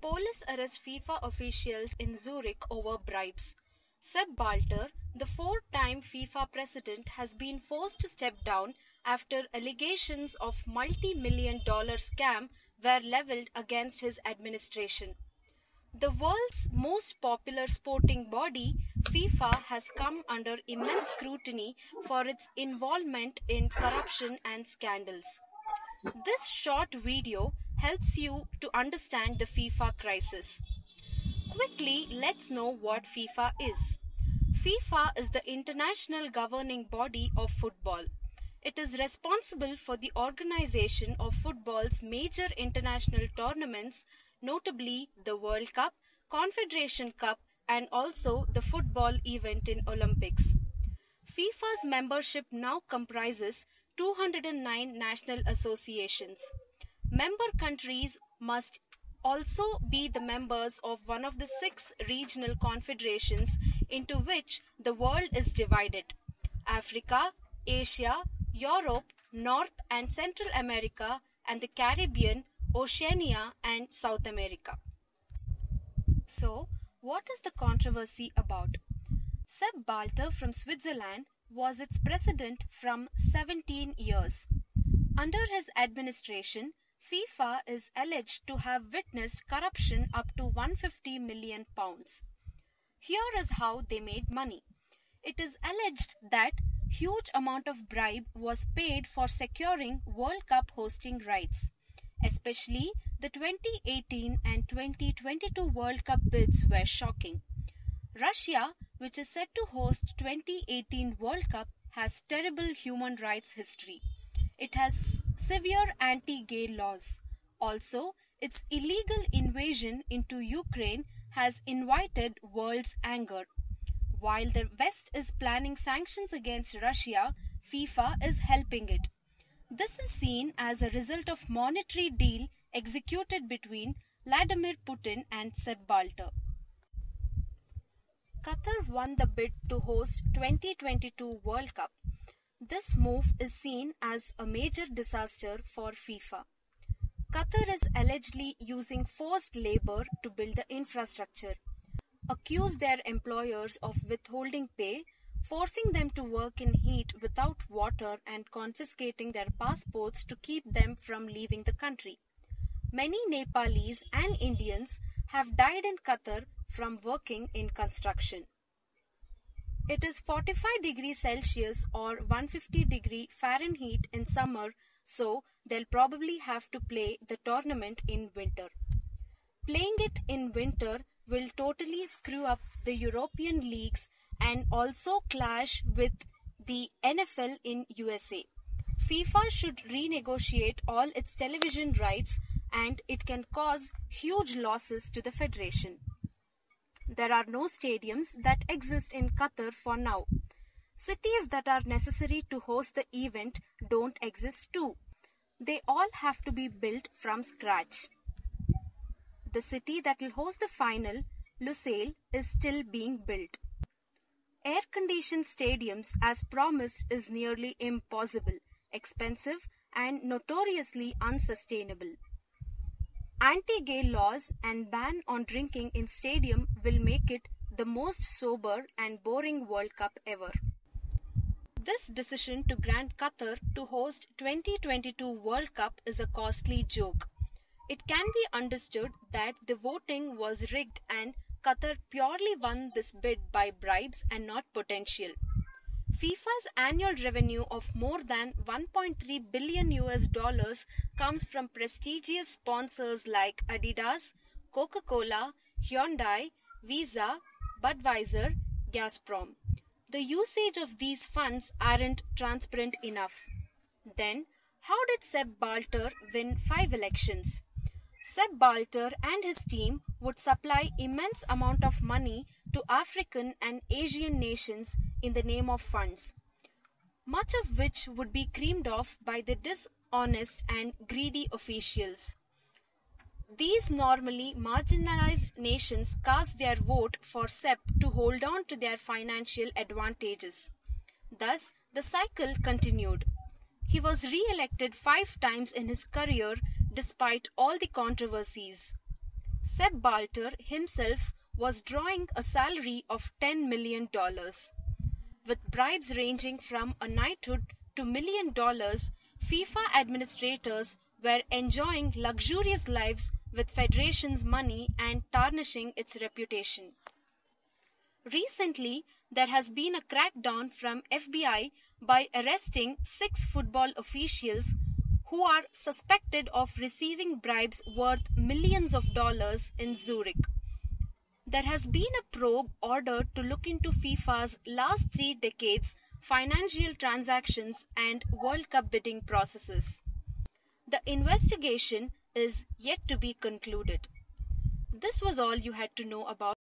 Police arrest FIFA officials in Zurich over bribes. Sepp Blatter, the four-time FIFA president, has been forced to step down after allegations of multi-million-dollar scam were leveled against his administration. The world's most popular sporting body, FIFA, has come under immense scrutiny for its involvement in corruption and scandals. This short video helps you to understand the FIFA crisis. Quickly, let's know what FIFA is. FIFA is the international governing body of football. It is responsible for the organization of football's major international tournaments, notably the World Cup, Confederation Cup, and also the football event in Olympics. FIFA's membership now comprises 209 national associations. Member countries must also be the members of one of the 6 regional confederations into which the world is divided: Africa, Asia, Europe, North and Central America, and the Caribbean, Oceania, and South America. So, what is the controversy about? Sepp Blatter from Switzerland was its president from 17 years. Under his administration, FIFA is alleged to have witnessed corruption up to £150 million. Here is how they made money. It is alleged that huge amount of bribe was paid for securing World Cup hosting rights. Especially the 2018 and 2022 World Cup bids were shocking. Russia, which is set to host 2018 World Cup, has terrible human rights history. It has severe anti-gay laws. Also, its illegal invasion into Ukraine has invited world's anger. While the West is planning sanctions against Russia, FIFA is helping it. This is seen as a result of monetary deal executed between Vladimir Putin and Sepp Blatter. Qatar won the bid to host 2022 World Cup. This move is seen as a major disaster for FIFA. Qatar is allegedly using forced labor to build the infrastructure, accuse their employers of withholding pay, forcing them to work in heat without water, and confiscating their passports to keep them from leaving the country. Many Nepalese and Indians have died in Qatar from working in construction. It is 45 degrees Celsius or 150 degrees Fahrenheit in summer, so they'll probably have to play the tournament in winter. Playing it in winter will totally screw up the European leagues and also clash with the NFL in USA. FIFA should renegotiate all its television rights, and it can cause huge losses to the federation. There are no stadiums that exist in Qatar for now. Cities that are necessary to host the event don't exist too. They all have to be built from scratch. The city that will host the final, Lusail, is still being built. Air-conditioned stadiums, as promised, is nearly impossible, expensive, and notoriously unsustainable. Anti-gay laws and ban on drinking in stadium will make it the most sober and boring World Cup ever. This decision to grant Qatar to host 2022 World Cup is a costly joke. It can be understood that the voting was rigged and Qatar purely won this bid by bribes and not potential. FIFA's annual revenue of more than $1.3 billion comes from prestigious sponsors like Adidas, Coca-Cola, Hyundai, Visa, Budweiser, Gazprom. The usage of these funds aren't transparent enough. Then, how did Sepp Blatter win 5 elections? Sepp Blatter and his team would supply immense amount of money to African and Asian nations in the name of funds, much of which would be creamed off by the dishonest and greedy officials. These normally marginalized nations cast their vote for Sepp to hold on to their financial advantages. Thus, the cycle continued. He was re-elected 5 times in his career despite all the controversies. Sepp Blatter himself was drawing a salary of $10 million. With bribes ranging from a knighthood to $1 million, FIFA administrators were enjoying luxurious lives with Federation's money and tarnishing its reputation. Recently, there has been a crackdown from FBI by arresting 6 football officials who are suspected of receiving bribes worth millions of dollars in Zurich. There has been a probe ordered to look into FIFA's last 3 decades' financial transactions and World Cup bidding processes. The investigation is yet to be concluded. This was all you had to know about